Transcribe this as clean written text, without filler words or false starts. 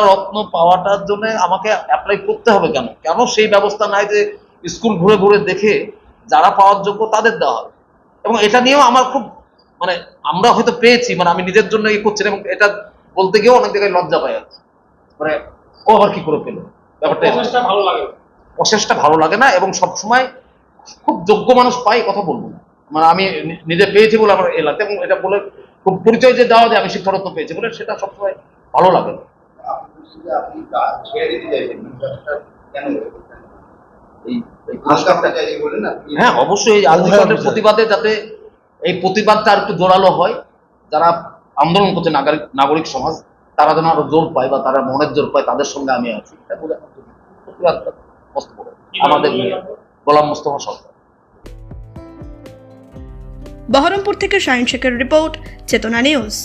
রত্ন পাওয়াটার জন্য আমাকে অ্যাপ্লাই করতে হবে কেন? কেন সেই ব্যবস্থা নাই যে স্কুল ঘুরে ঘুরে দেখে যারা পাওয়ার যোগ্য তাদের দেওয়া হবে? এবং এটা নিয়েও আমার খুব মানে আমরা হয়তো পেয়েছি, মানে আমি নিজের জন্য ই করছি না, এবং এটা বলতে গিয়েও অনেক জায়গায় লজ্জা পাই আর কি। মানে ও আবার কি করে পেলো ব্যাপারটা, ভালো লাগে প্রসেসটা ভালো লাগে না, এবং সবসময় খুব যোগ্য মানুষ পাই কথা বলবো না, মানে আমি নিজে পেয়েছি বলে আমার এলাকাতে, এবং এটা বলে খুব পরিচয় যে দেওয়া যে আমি শিক্ষারত্ন পেয়েছি বলে, সেটা সবসময় ভালো লাগে না। আপনি ছেড়ে দিতে চাইছেন কেন? হ্যাঁ অবশ্যই, এই আন্দোলনের প্রতিবাদে যাতে এই প্রতিবাদটা আর একটু জোরালো হয়, যারা আন্দোলন করছে নাগরিক সমাজ তারা যেন আরো জোর পায় বা তারা মনের জোর পায়, তাদের সঙ্গে আমি আছি, এটা বলে প্রতিবাদ মস্ত বড় আমাদের গোলাম মোস্তফা সরকার। বহরমপুর থেকে শাহিন শেখের রিপোর্ট, চেতনা নিউজ।